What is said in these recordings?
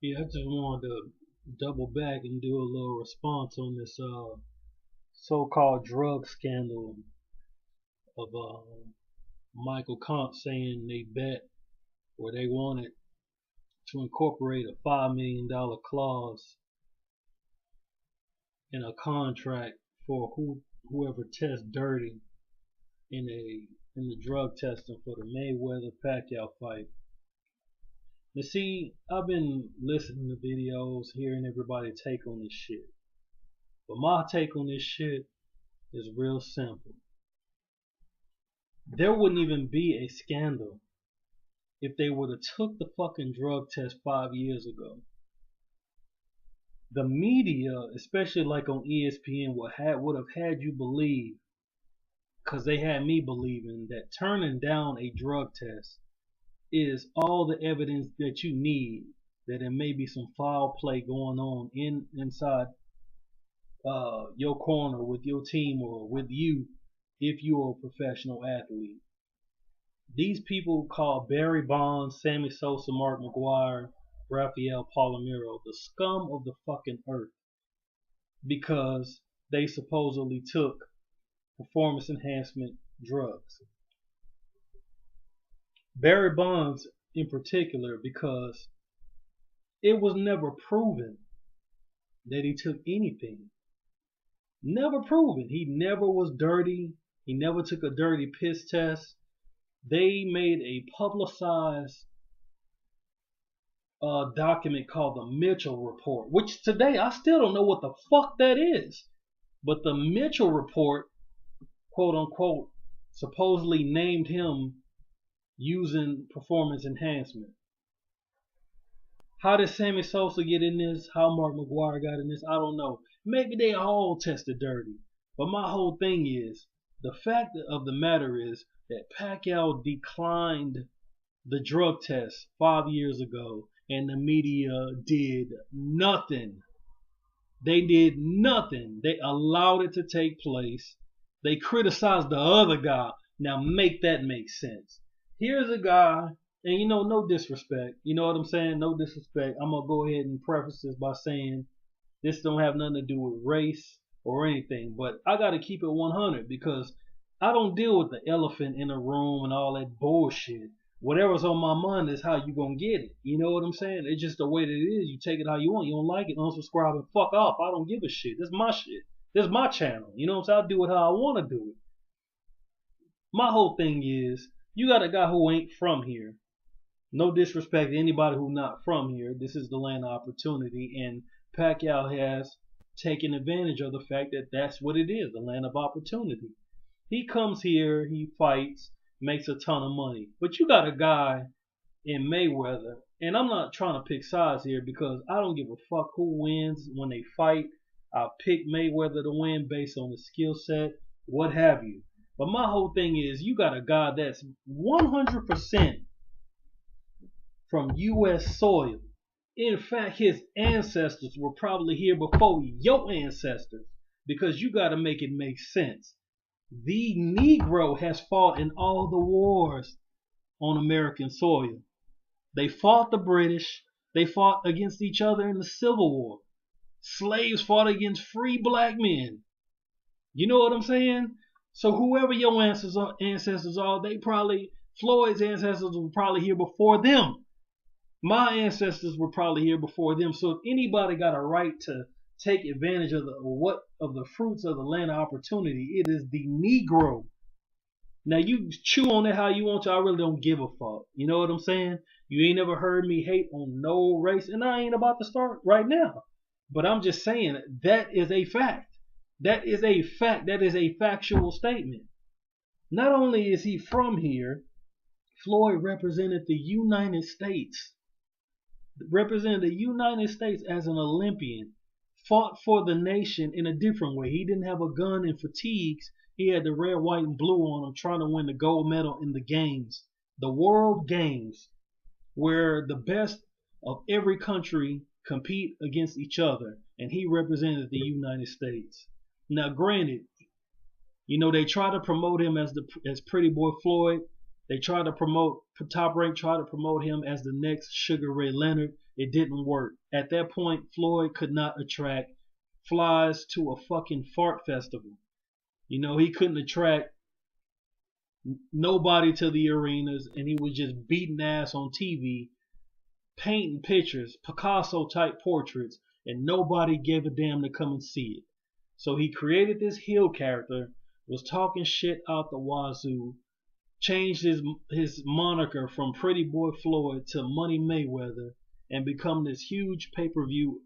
Yeah, I just wanted to double back and do a little response on this so-called drug scandal of Michael Comp saying they bet or they wanted to incorporate a $5 million clause in a contract for whoever tests dirty in the drug testing for the Mayweather Pacquiao fight. Now see, I've been listening to videos, hearing everybody take on this shit. But my take on this shit is real simple. There wouldn't even be a scandal if they would have took the fucking drug test 5 years ago. The media, especially like on ESPN, would have had you believe, because they had me believing, that turning down a drug test is all the evidence that you need that there may be some foul play going on inside your corner with your team or with you if you're a professional athlete. These people call Barry Bonds, Sammy Sosa, Mark McGwire, Rafael Palomero the scum of the fucking earth because they supposedly took performance enhancement drugs. Barry Bonds in particular, because it was never proven that he took anything. Never proven. He never was dirty. He never took a dirty piss test. They made a publicized document called the Mitchell Report, which today I still don't know what the fuck that is. But the Mitchell Report, quote unquote, supposedly named him using performance enhancement. How did Sammy Sosa get in this? How Mark McGwire got in this? I don't know. Maybe they all tested dirty. But my whole thing is, the fact of the matter is that Pacquiao declined the drug test 5 years ago and the media did nothing. They did nothing. They allowed it to take place. They criticized the other guy. Now make that make sense. Here's a guy, and no disrespect. You know what I'm saying? No disrespect. I'm going to go ahead and preface this by saying this don't have nothing to do with race or anything. But I got to keep it 100 because I don't deal with the elephant in the room and all that bullshit. Whatever's on my mind is how you going to get it. You know what I'm saying? It's just the way that it is. You take it how you want. You don't like it, unsubscribe and fuck off. I don't give a shit. This is my shit. This is my channel. You know what I'm saying? I do it how I want to do it. My whole thing is, you got a guy who ain't from here. No disrespect to anybody who not from here. This is the land of opportunity, and Pacquiao has taken advantage of the fact that that's what it is, the land of opportunity. He comes here, he fights, makes a ton of money. But you got a guy in Mayweather, and I'm not trying to pick sides here because I don't give a fuck who wins when they fight. I pick Mayweather to win based on the skill set, what have you. But my whole thing is, you got a guy that's 100% from U.S. soil. In fact, his ancestors were probably here before your ancestors, because you got to make it make sense. The Negro has fought in all the wars on American soil. They fought the British. They fought against each other in the Civil War. Slaves fought against free black men. You know what I'm saying? So whoever your ancestors are, Floyd's ancestors were probably here before them. My ancestors were probably here before them. So if anybody got a right to take advantage of the fruits of the land of opportunity, it is the Negro. Now you chew on it how you want to. I really don't give a fuck. You know what I'm saying? You ain't never heard me hate on no race, and I ain't about to start right now. But I'm just saying that is a fact. That is a fact. That is a factual statement. Not only is he from here, Floyd represented the United States. Represented the United States as an Olympian. Fought for the nation in a different way. He didn't have a gun and fatigues. He had the red, white, and blue on him trying to win the gold medal in the games. The World Games, where the best of every country compete against each other. And he represented the United States. Now, granted, they try to promote him as Pretty Boy Floyd. They try to promote Top Rank, try to promote him as the next Sugar Ray Leonard. It didn't work. At that point, Floyd could not attract flies to a fucking fart festival. You know, he couldn't attract nobody to the arenas, and he was just beating ass on TV, painting pictures, Picasso type portraits, and nobody gave a damn to come and see it. So he created this heel character, was talking shit out the wazoo, changed his moniker from Pretty Boy Floyd to Money Mayweather, and become this huge pay-per-view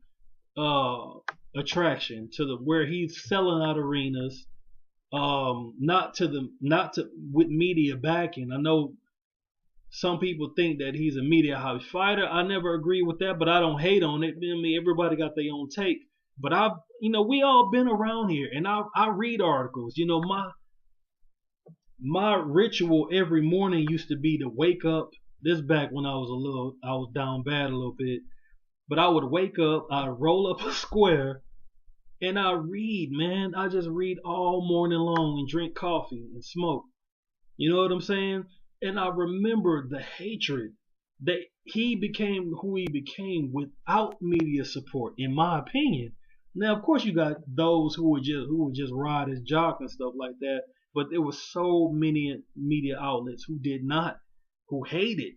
attraction to the where he's selling out arenas. Not to with media backing. I know some people think that he's a media house fighter. I never agree with that, but I don't hate on it. I mean, everybody got their own take. But we all been around here, and I read articles. You know, my ritual every morning used to be to wake up. This back when I was down bad a little bit, but I would wake up, I'd roll up a square, and I read, man. I just read all morning long and drink coffee and smoke. You know what I'm saying? And I remember the hatred that he became who he became without media support, in my opinion. Now, of course, you got those who would just ride his jock and stuff like that, but there were so many media outlets who hated.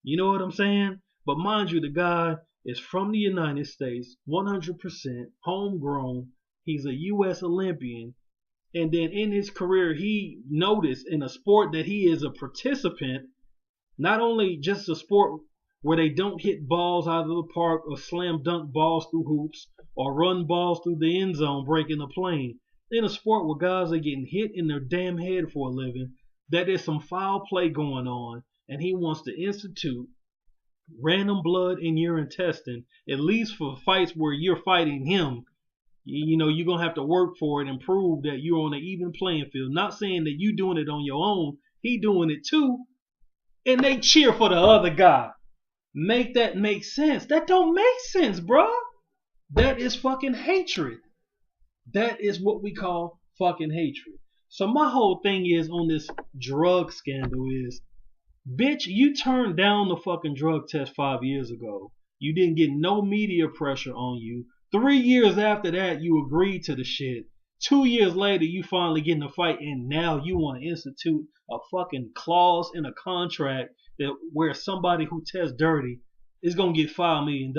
You know what I'm saying? But mind you, the guy is from the United States, 100% homegrown. He's a U.S. Olympian. And then in his career, he noticed in a sport that he is a participant, not only just a sport where they don't hit balls out of the park or slam dunk balls through hoops or run balls through the end zone breaking a plane. In a sport where guys are getting hit in their damn head for a living, that there's some foul play going on, and he wants to institute random blood and urine testing, at least for fights where you're fighting him. You know, you're going to have to work for it and prove that you're on an even playing field. Not saying that you doing it on your own. He doing it too. And they cheer for the other guy. Make that make sense. That don't make sense, bro. That is fucking hatred. That is what we call fucking hatred. So my whole thing is on this drug scandal is, bitch, you turned down the fucking drug test 5 years ago. You didn't get no media pressure on you. 3 years after that, you agreed to the shit. 2 years later, you finally get in a fight, and now you want to institute a fucking clause in a contract that where somebody who tests dirty is gonna get $5 million.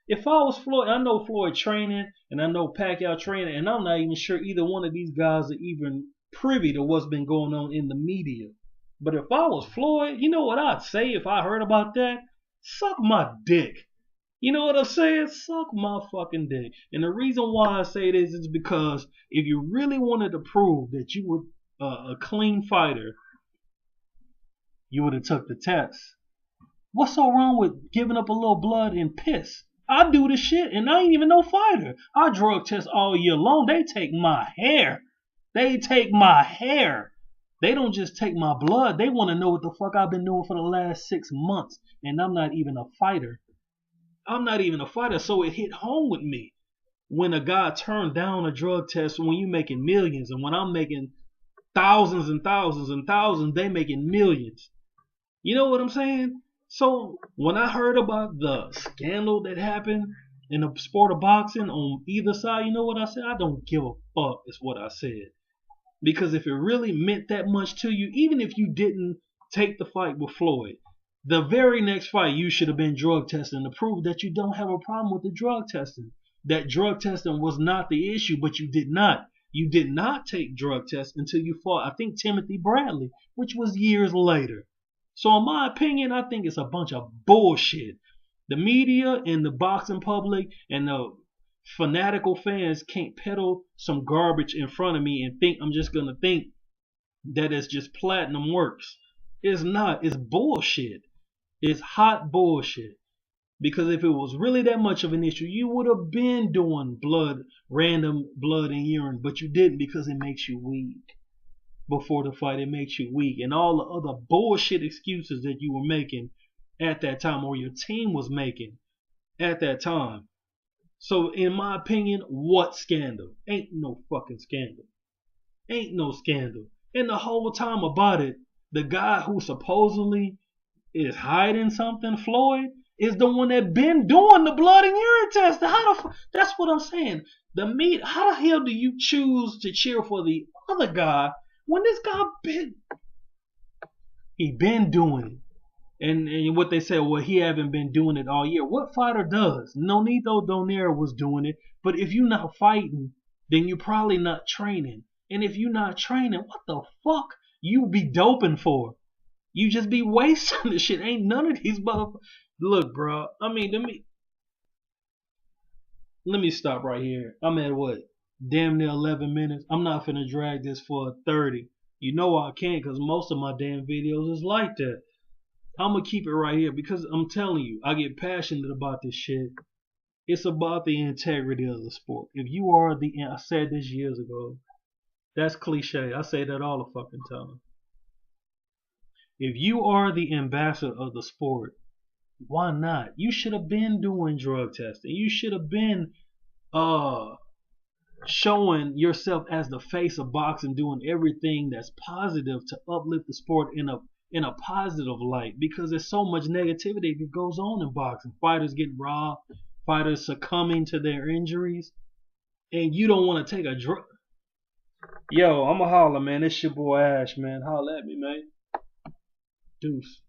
If I was Floyd, I know Floyd training, and I know Pacquiao training, and I'm not even sure either one of these guys are even privy to what's been going on in the media. But if I was Floyd, you know what I'd say if I heard about that? Suck my dick. You know what I'm saying? Suck my fucking dick. And the reason why I say this is because if you really wanted to prove that you were a clean fighter, you would have took the test. What's so wrong with giving up a little blood and piss? I do the shit, and I ain't even no fighter. I drug test all year long. They take my hair. They take my hair. They don't just take my blood. They want to know what the fuck I've been doing for the last 6 months. And I'm not even a fighter. I'm not even a fighter. So it hit home with me when a guy turned down a drug test when you making millions. And when I'm making thousands and thousands and thousands, they making millions. You know what I'm saying? So when I heard about the scandal that happened in the sport of boxing on either side, you know what I said? I don't give a fuck is what I said. Because if it really meant that much to you, even if you didn't take the fight with Floyd, the very next fight you should have been drug testing to prove that you don't have a problem with the drug testing. That drug testing was not the issue, but you did not. You did not take drug tests until you fought, I think, Timothy Bradley, which was years later. So in my opinion, I think it's a bunch of bullshit. The media and the boxing public and the fanatical fans can't peddle some garbage in front of me and think I'm just going to think that it's just platinum works. It's not. It's bullshit. It's hot bullshit. Because if it was really that much of an issue, you would have been doing random blood and urine, but you didn't because it makes you weak. Before the fight, it makes you weak. And all the other bullshit excuses that you were making at that time, or your team was making at that time. So in my opinion, what scandal? Ain't no fucking scandal. Ain't no scandal. And the whole time about it, the guy who supposedly is hiding something, Floyd, is the one that been doing the blood and urine test. That's what I'm saying. How the hell do you choose to cheer for the other guy when this guy been doing it? And what they say, well, he haven't been doing it all year. What fighter does? Nonito Donaire was doing it, but if you're not fighting, then you're probably not training. And if you're not training, what the fuck you be doping for? You just be wasting the shit. Ain't none of these motherfuckers. Look, bro. I mean, let me stop right here. I'm at what? Damn near 11 minutes. I'm not finna drag this for 30. You know I can't, because most of my damn videos is like that. I'm gonna keep it right here because I'm telling you, I get passionate about this shit. It's about the integrity of the sport. If you are I said this years ago. That's cliche. I say that all the fucking time. If you are the ambassador of the sport, why not? You should have been doing drug testing. You should have been showing yourself as the face of boxing, doing everything that's positive to uplift the sport in a positive light, because there's so much negativity that goes on in boxing. Fighters getting robbed, fighters succumbing to their injuries, and you don't want to take a drug. Yo, I'm a holler, man. It's your boy Ash, man. Holler at me, man. Deuce.